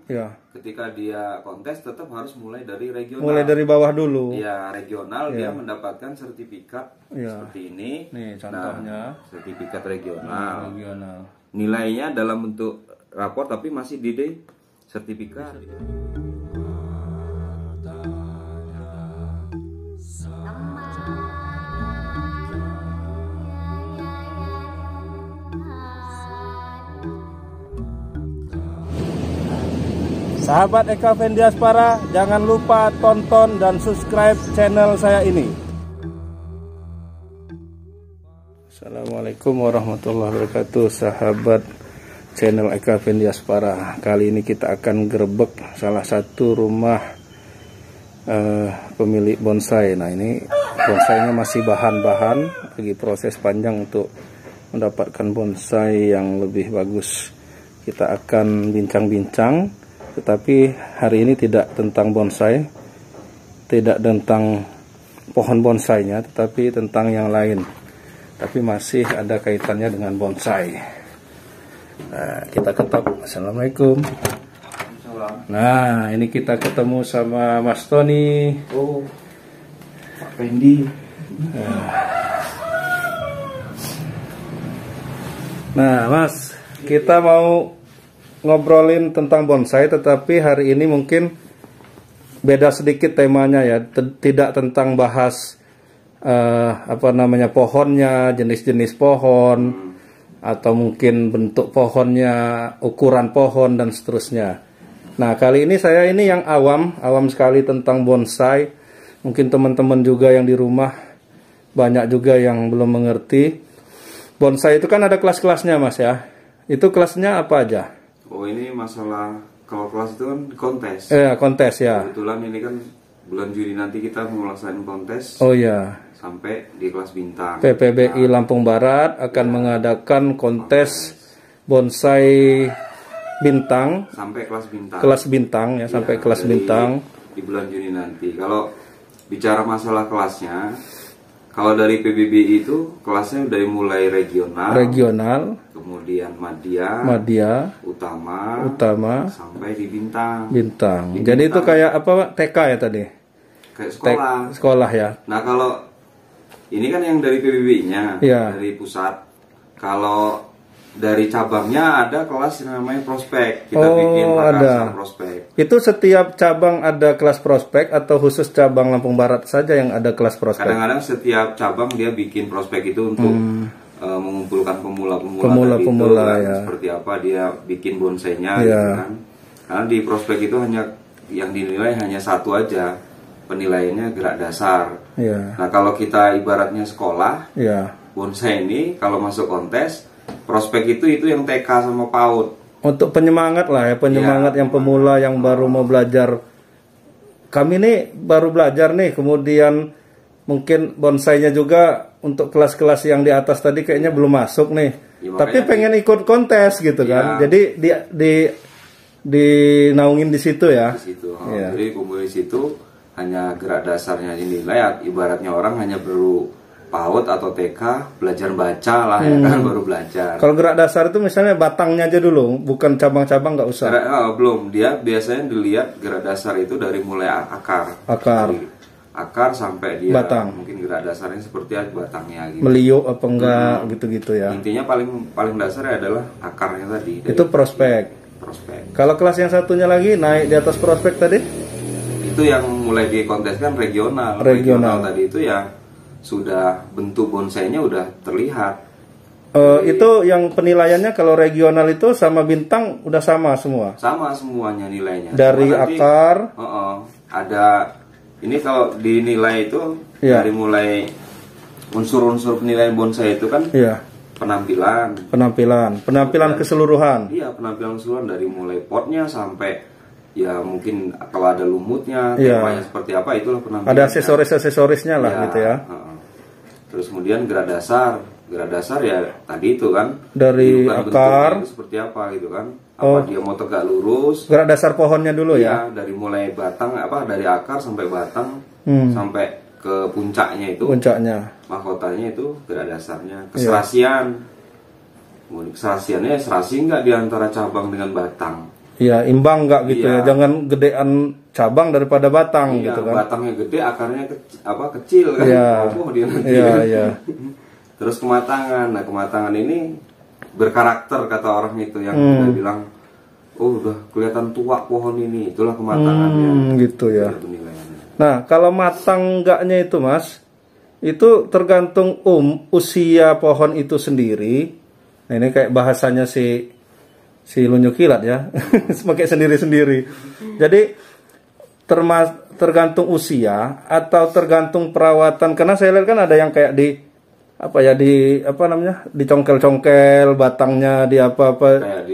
Ya. Ketika dia kontes tetap harus mulai dari regional. Mulai dari bawah dulu. Ya, regional dia mendapatkan sertifikat seperti ini. Nih contohnya. Nah, sertifikat regional. Regional. Nilainya dalam bentuk rapor tapi masih di sertifikat. Sahabat Ekaven Diaspora, jangan lupa tonton dan subscribe channel saya ini. Assalamualaikum warahmatullahi wabarakatuh, sahabat channel Ekaven Diaspora. Kali ini kita akan gerebek salah satu rumah pemilik bonsai. Nah, ini bonsainya masih bahan-bahan, lagi proses panjang untuk mendapatkan bonsai yang lebih bagus. Kita akan bincang-bincang. Tetapi hari ini tidak tentang bonsai, tidak tentang pohon bonsainya, tetapi tentang yang lain. Tapi masih ada kaitannya dengan bonsai. Nah, kita ketemu. Assalamualaikum. Nah, ini kita ketemu sama Mas Tony. Oh, Pak Fendi. Nah, Mas, kita mau ngobrolin tentang bonsai, tetapi hari ini mungkin beda sedikit temanya ya, tidak tentang bahas pohonnya, jenis-jenis pohon, atau mungkin bentuk pohonnya, ukuran pohon dan seterusnya. Nah, kali ini saya yang awam sekali tentang bonsai. Mungkin teman-teman juga yang di rumah banyak juga yang belum mengerti. Bonsai itu kan ada kelas-kelasnya, Mas ya. Itu kelasnya apa aja? Oh, ini masalah kalau kelas itu kan kontes. Kontes ya. Kebetulan ini kan bulan Juni nanti kita mau melaksanakan kontes. Oh ya. Sampai di kelas bintang. PPBI Lampung Barat akan mengadakan kontes bonsai bintang. Sampai kelas bintang. Kelas bintang ya, sampai kelas bintang. Di bulan Juni nanti. Kalau bicara masalah kelasnya, kalau dari PBBI itu kelasnya dari mulai regional, kemudian madya, utama, sampai di bintang. Di jadi bintang. Itu kayak apa, Pak? TK ya tadi? Kayak sekolah. Sekolah ya. Nah, kalau ini kan yang dari PBBI-nya, dari pusat. Kalau dari cabangnya ada kelas yang namanya prospek. Kita bikin ada prospek. Itu setiap cabang ada kelas prospek atau khusus cabang Lampung Barat saja yang ada kelas prospek? Kadang-kadang setiap cabang dia bikin prospek itu untuk mengumpulkan pemula ya. Seperti apa dia bikin bonsainya gitu kan. Karena di prospek itu hanya yang dinilai hanya satu aja, penilaiannya gerak dasar. Nah, kalau kita ibaratnya sekolah, bonsai ini kalau masuk kontes, prospek itu yang TK sama PAUD. Untuk penyemangat lah ya, penyemangat yang pemula yang baru mau belajar. Kami nih baru belajar nih, kemudian mungkin bonsainya juga untuk kelas-kelas yang di atas tadi kayaknya belum masuk nih. Tapi pengen ikut kontes gitu kan. Jadi dinaungin di situ ya. Di situ. Jadi kumpul di situ hanya gerak dasarnya dinilai, ibaratnya orang hanya perlu PAUD atau TK belajar baca lah ya kan, baru belajar. Kalau gerak dasar itu misalnya batangnya aja dulu, bukan cabang-cabang nggak usah. Belum, dia biasanya dilihat gerak dasar itu dari mulai akar. Dari akar sampai dia batang. Mungkin gerak dasarnya seperti apa batangnya gitu. Meliuk apa enggak gitu-gitu ya. Intinya paling dasar adalah akarnya tadi. Itu prospek. Kalau kelas yang satunya lagi naik di atas prospek tadi? Itu yang mulai dikonteskan regional. Regional tadi itu ya sudah bentuk bonsainya udah terlihat. Itu yang penilaiannya kalau regional itu sama bintang udah sama semua. Sama semuanya nilainya. Dari akar. Ada ini kalau dinilai itu dari mulai unsur-unsur penilaian bonsai itu kan. Penampilan keseluruhan. Iya, penampilan keseluruhan dari mulai potnya sampai ya mungkin kalau ada lumutnya, temanya seperti apa, itulah penampilan. Ada aksesorisnya lah gitu ya. Terus kemudian gerak dasar ya tadi itu kan dari akar seperti apa gitu kan. Apa dia mau tegak lurus. Gerak dasar pohonnya dulu ya. Dari mulai batang dari akar sampai batang sampai ke puncaknya itu. Mahkotanya itu gerak dasarnya. Keserasian. Kemudian keserasiannya serasi nggak di antara cabang dengan batang. Iya, imbang nggak gitu ya. Jangan gedean cabang daripada batang gitu kan. Batangnya gede, akarnya kecil kan. Dia nanti. Iya. Terus kematangan. Nah, kematangan ini berkarakter kata orang itu yang udah bilang, oh udah kelihatan tua pohon ini, itulah kematangannya. Gitu ya. Nah, kalau matang enggaknya itu Mas, itu tergantung usia pohon itu sendiri. Nah, ini kayak bahasanya si Lunyu Kilat ya. Pakai sendiri-sendiri. Jadi tergantung usia atau tergantung perawatan, karena saya lihat kan ada yang kayak dicongkel-congkel batangnya, di apa-apa kayak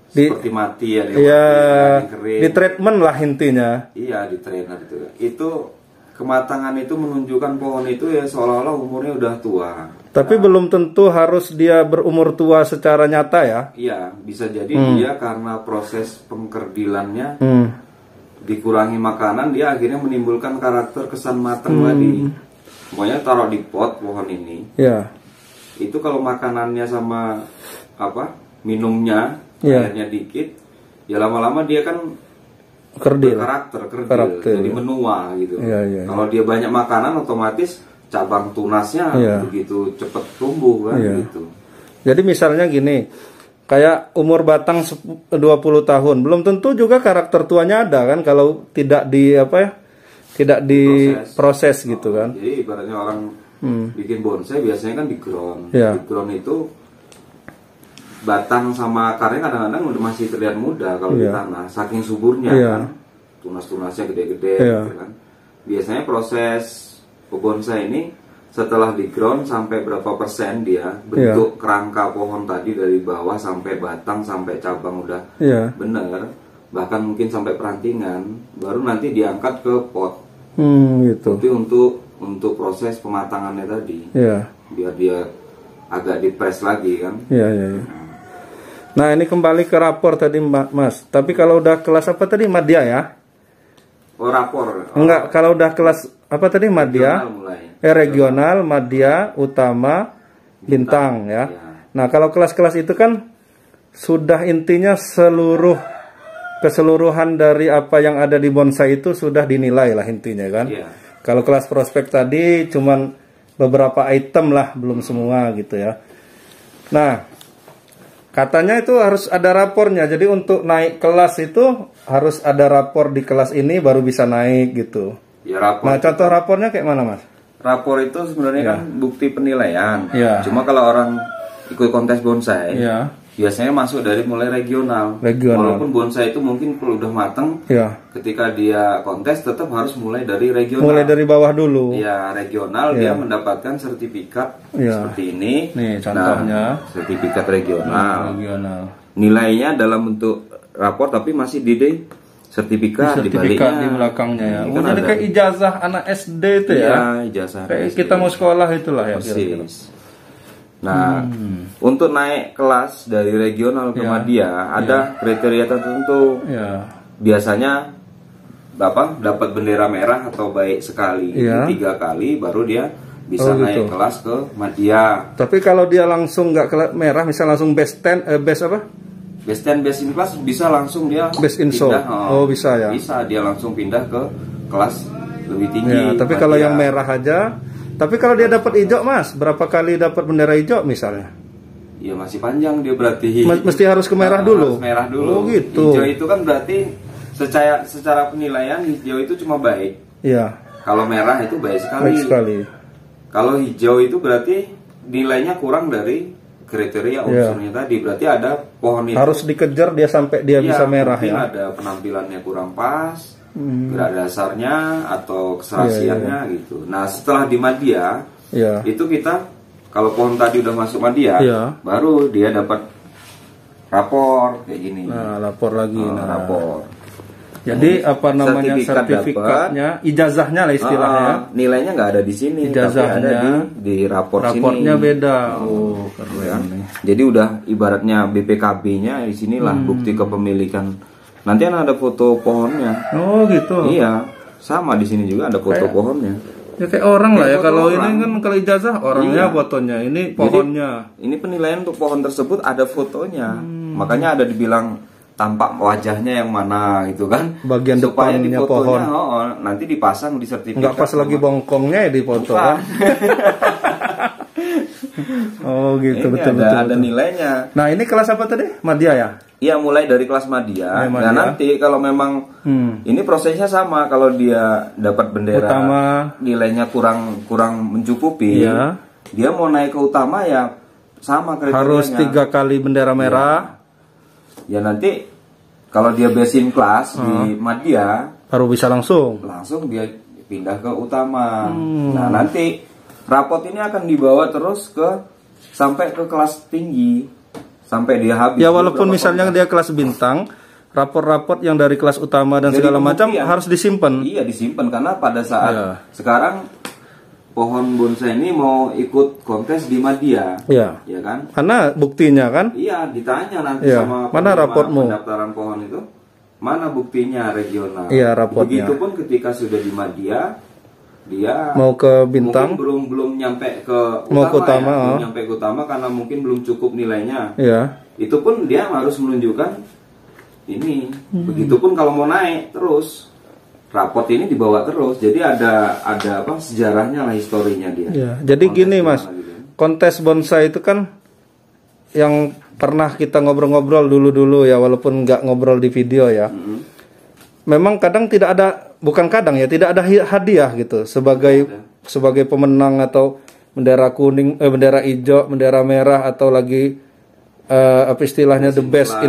seperti mati ya, di treatment lah intinya. Iya, di trainer itu kematangan itu menunjukkan pohon itu ya seolah-olah umurnya udah tua. Tapi belum tentu harus dia berumur tua secara nyata ya. Iya, bisa jadi dia karena proses pengkerdilannya dikurangi makanan, dia akhirnya menimbulkan karakter kesan matang tadi. Pokoknya taruh di pot pohon ini. Iya. Itu kalau makanannya sama minumnya airnya dikit, ya lama-lama dia kan kerdil. Jadi menua gitu. Kalau dia banyak makanan, otomatis cabang tunasnya begitu cepat tumbuh kan gitu. Jadi misalnya gini, kayak umur batang 20 tahun, belum tentu juga karakter tuanya ada kan kalau tidak tidak diproses gitu kan. Jadi ibaratnya orang bikin bonsai biasanya kan di ground. Di ground itu batang sama akarnya kadang-kadang udah masih terlihat muda kalau di tanah, saking suburnya kan. Tunas-tunasnya gede-gede gitu kan. Biasanya proses bonsai ini setelah di ground sampai berapa persen dia bentuk kerangka pohon tadi dari bawah sampai batang sampai cabang udah bener, bahkan mungkin sampai perantingan, baru nanti diangkat ke pot. Gitu. Tapi untuk proses pematangannya tadi, biar dia agak dipres lagi kan. Nah, ini kembali ke rapor tadi Mas. Tapi kalau udah kelas apa tadi, madya ya? Oh, rapor. Enggak, kalau udah kelas apa tadi, madya? Regional, madya, utama, bintang ya. Nah, kalau kelas-kelas itu kan sudah intinya keseluruhan dari apa yang ada di bonsai itu sudah dinilai lah intinya kan. Kalau kelas prospek tadi cuman beberapa item lah, belum semua gitu ya. Nah, katanya itu harus ada rapornya. Jadi untuk naik kelas itu harus ada rapor di kelas ini baru bisa naik gitu. Nah, contoh rapornya kayak mana Mas? Rapor itu sebenarnya kan bukti penilaian. Cuma kalau orang ikut kontes bonsai, biasanya masuk dari mulai regional. Walaupun bonsai itu mungkin kalau udah mateng, ketika dia kontes tetap harus mulai dari regional. Mulai dari bawah dulu. Ya, regional dia mendapatkan sertifikat seperti ini. Nih contohnya. Sertifikat regional. Nilainya dalam bentuk rapor tapi masih di sertifikat di baliknya, di belakangnya ya. Jadi kayak ijazah anak SD itu ya. Ijazah. Kayak kita mau sekolah itulah ya. Nah, untuk naik kelas dari regional ke madya ada kriteria tertentu. Biasanya dapat bendera merah atau baik sekali, 3 kali baru dia bisa naik kelas ke madya. Tapi kalau dia langsung nggak merah, misal langsung best 10, best 10, best in class, bisa langsung dia best in show. Bisa ya. Bisa dia langsung pindah ke kelas lebih tinggi. Tapi kalau yang merah aja. Tapi kalau dia dapat hijau Mas, berapa kali dapat bendera hijau misalnya? Ya masih panjang dia berarti. Mesti harus ke merah dulu. Harus merah dulu. Oh gitu. Hijau itu kan berarti secara penilaian hijau itu cuma baik. Kalau merah itu baik sekali. Baik sekali. Kalau hijau itu berarti nilainya kurang dari kriteria unsurnya tadi. Berarti ada pohon itu harus dikejar dia sampai dia bisa merah ya. Ada penampilannya kurang pas. Gerak dasarnya atau keserasiannya gitu. Nah, setelah di madya itu kita kalau pohon tadi udah masuk madya, baru dia dapat rapor kayak gini. Nah, lapor lagi. Rapor. Jadi apa namanya sertifikatnya, ijazahnya lah istilahnya. Nilainya nggak ada di sini, ijazahnya tapi ada di rapornya sini. Beda. Oh, keren. Jadi udah ibaratnya BPKB-nya di sinilah bukti kepemilikan. Nanti ada foto pohonnya. Oh gitu. Iya, sama di sini juga ada foto pohonnya. Ya kayak orang lah ya. Kalau ini kan kalau ijazah orangnya fotonya, ini pohonnya. Jadi, ini penilaian untuk pohon tersebut ada fotonya. Makanya ada dibilang tampak wajahnya yang mana gitu kan, bagian supaya depannya pohon nanti dipasang di sertifikat. Nggak pas lagi bongkongnya ya di foto kan? Oh gitu, betul, ada nilainya. Nah ini kelas apa tadi? Madya ya? Iya, mulai dari kelas Madya. Nah nanti kalau memang ini prosesnya sama, kalau dia dapat bendera utama, nilainya kurang mencukupi, dia mau naik ke utama ya sama kriterianya. Harus 3 kali bendera merah. Ya nanti kalau dia base in class di Madya baru bisa langsung dia pindah ke utama. Nah nanti rapot ini akan dibawa terus sampai ke kelas tinggi, sampai dia habis. Ya walaupun misalnya dia kelas bintang, raport-raport yang dari kelas utama dan segala macam harus disimpan. Iya, disimpan, karena pada saat sekarang pohon bonsai ini mau ikut kontes di Madya. Iya. Ya kan? Karena buktinya kan? Iya, ditanya nanti sama mana raportmu? Pendaftaran pohon itu. Mana buktinya regional? Iya, raportnya. Begitupun ketika sudah di Madya, dia mau ke bintang, belum nyampe ke utama, belum nyampe ke utama karena mungkin belum cukup nilainya. Iya. Itu pun dia harus menunjukkan ini. Begitupun kalau mau naik terus, raport ini dibawa terus. Jadi ada apa sejarahnya lah, historinya dia. Iya. Jadi gini Mas, kontes bonsai itu kan yang pernah kita ngobrol-ngobrol dulu ya, walaupun nggak ngobrol di video ya. Memang kadang tidak ada, bukan kadang ya, tidak ada hadiah gitu sebagai pemenang, atau bendera kuning, bendera hijau, bendera merah, atau lagi apa istilahnya the best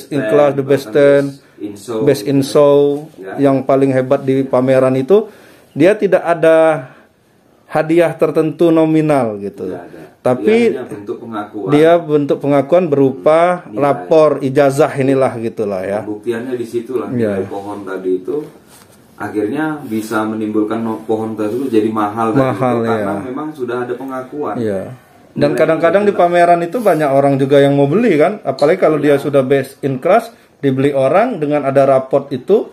in class, the best 10, best in show, yang paling hebat di pameran itu, dia tidak ada hadiah tertentu nominal gitu. Tapi dia bentuk pengakuan berupa lapor ijazah inilah gitulah ya. Buktiannya di situlah nilai pohon tadi itu akhirnya bisa menimbulkan pohon tersebut jadi mahal karena memang sudah ada pengakuan. Iya. Dan kadang-kadang di pameran itu banyak orang juga yang mau beli kan, apalagi kalau dia sudah best in class, dibeli orang dengan ada raport itu.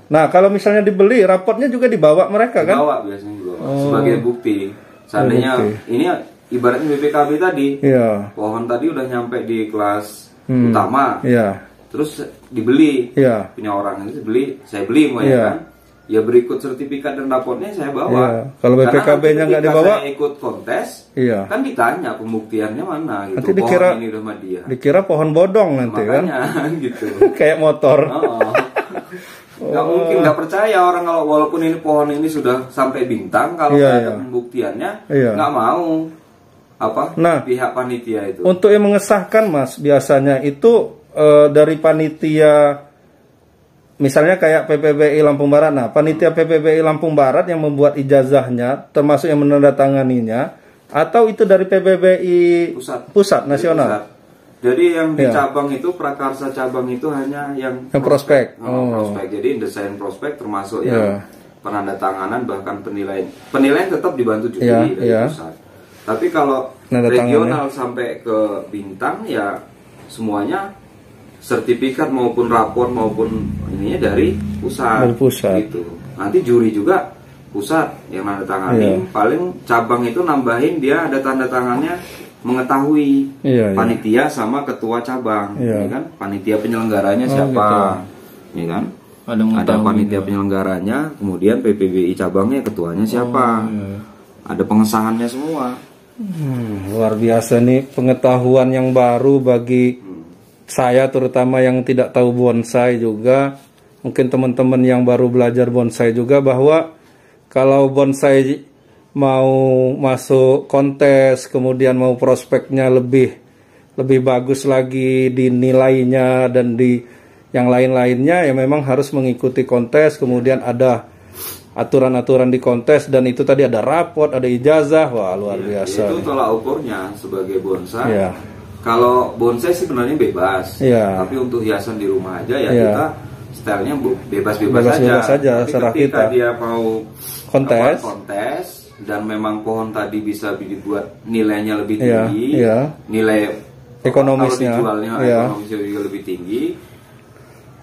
Nah kalau misalnya dibeli, raportnya juga dibawa mereka kan? Dibawa biasanya dibawa sebagai bukti. Seandainya ini ibaratnya BPKB tadi, pohon tadi udah nyampe di kelas utama, terus dibeli, punya orang itu saya beli kan, ya berikut sertifikat dan raportnya saya bawa. Kalau BPKB-nya nggak dibawa, saya ikut kontes, kan ditanya pembuktiannya mana gitu. Nanti dikira, pohon ini udah Madya. Dikira pohon bodong nanti. Makanya, kan, gitu. Kayak motor. Nggak mungkin, nggak percaya orang kalau walaupun ini pohon ini sudah sampai bintang, kalau nggak ada pembuktiannya, nggak mau. Pihak panitia itu. Untuk yang mengesahkan Mas, biasanya itu dari panitia, misalnya kayak PPBI Lampung Barat. Nah, panitia PPBI Lampung Barat yang membuat ijazahnya, termasuk yang menandatanganinya, atau itu dari PPBI pusat nasional? Jadi yang di cabang itu, prakarsa cabang itu hanya yang prospek. Prospek. Jadi desain prospek termasuk yang penandatanganan, bahkan penilaian tetap dibantu juga dari pusat. Tapi kalau regional sampai ke bintang ya semuanya sertifikat maupun rapor maupun ininya dari pusat. Gitu. Nanti juri juga pusat yang tanda tangani. Paling cabang itu nambahin dia ada tanda tangannya mengetahui panitia sama ketua cabang, ya kan? Panitia penyelenggaranya siapa, gitu. Ya kan? Ada panitia penyelenggaranya, kemudian PPBI cabangnya ketuanya siapa, ada pengesahannya semua. Luar biasa nih, pengetahuan yang baru bagi saya, terutama yang tidak tahu bonsai juga. Mungkin teman-teman yang baru belajar bonsai juga, bahwa kalau bonsai mau masuk kontes, kemudian mau prospeknya lebih bagus lagi di nilainya dan di yang lain-lainnya, ya memang harus mengikuti kontes, kemudian ada aturan-aturan di kontes, dan itu tadi ada raport, ada ijazah. Wah, luar biasa. Itu tolak ukurnya sebagai bonsai. Kalau bonsai sebenarnya bebas, tapi untuk hiasan di rumah aja kita stylenya bebas-bebas saja. Tapi ketika dia mau kontes dan memang pohon tadi bisa dibuat nilainya lebih tinggi, nilai ekonomisnya juga lebih tinggi,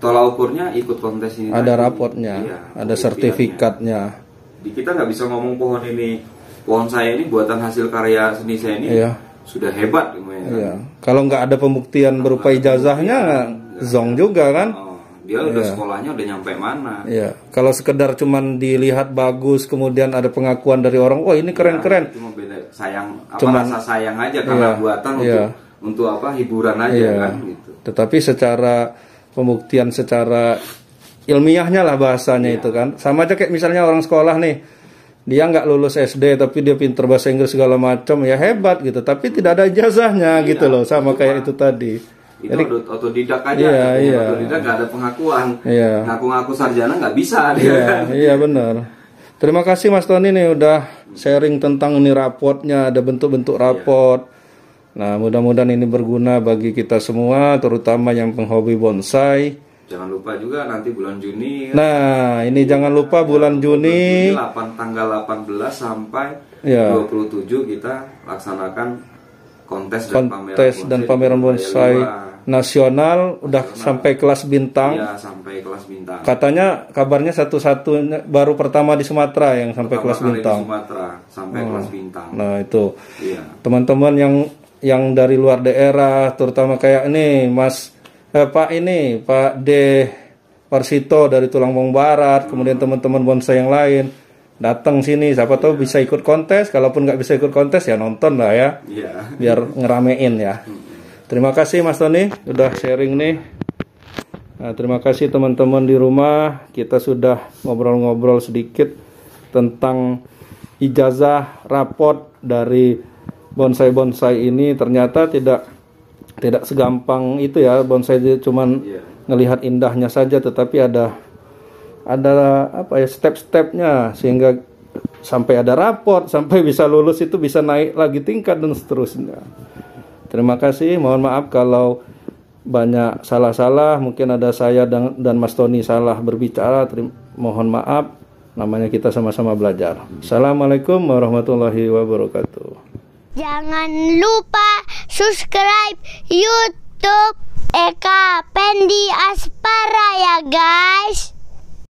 tolak ukurnya ikut kontes ini. Ada raportnya, ada sertifikatnya. Kita nggak bisa ngomong pohon saya ini buatan hasil karya seni saya ini sudah hebat. Kalau nggak ada pembuktian berupa ijazahnya, zong juga kan. Dia udah sekolahnya udah nyampe mana. Iya. Kalau sekedar cuman dilihat bagus, kemudian ada pengakuan dari orang, wah ini keren-keren. Cuma beda sayang, rasa sayang aja karena buatan untuk apa, hiburan aja kan gitu. Tetapi secara pembuktian, secara ilmiahnya lah bahasanya itu kan. Sama aja kayak misalnya orang sekolah nih, dia nggak lulus SD tapi dia pinter bahasa Inggris segala macam, ya hebat gitu. Tapi tidak ada ijazahnya gitu loh, sama kayak itu tadi. Itu otodidak aja, otodidak nggak ada pengakuan, ngaku-ngaku sarjana nggak bisa. Iya benar. Terima kasih Mas Tony nih udah sharing tentang ini rapotnya, ada bentuk-bentuk rapot. Nah mudah-mudahan ini berguna bagi kita semua, terutama yang penghobi bonsai. Jangan lupa juga nanti bulan Juni. Nah ini jangan lupa bulan Juni, tanggal 18 sampai 27 kita laksanakan kontes dan pameran bonsai nasional udah sampai kelas bintang. Iya, sampai kelas bintang. Katanya kabarnya satu-satunya baru pertama di Sumatera yang sampai kelas bintang. Di Sumatera sampai kelas bintang. Nah, itu. Teman-teman yang dari luar daerah, terutama kayak ini Pak D Warsito dari Tulangbong Barat, kemudian teman-teman bonsai yang lain datang sini, siapa tahu bisa ikut kontes. Kalaupun nggak bisa ikut kontes ya nonton lah ya. Biar ngeramein ya. Terima kasih Mas Tony udah sharing nih. Nah, terima kasih teman-teman di rumah. Kita sudah ngobrol-ngobrol sedikit tentang ijazah rapot dari bonsai-bonsai ini. Ternyata tidak segampang itu ya. Bonsai cuman ngelihat indahnya saja, tetapi ada apa ya, step-stepnya sehingga sampai ada rapot, sampai bisa lulus itu bisa naik lagi tingkat dan seterusnya. Terima kasih, mohon maaf kalau banyak salah-salah, mungkin ada saya dan Mas Tony salah berbicara, mohon maaf, namanya kita sama-sama belajar. Assalamualaikum warahmatullahi wabarakatuh. Jangan lupa subscribe YouTube Eka Pendi Aspara ya guys.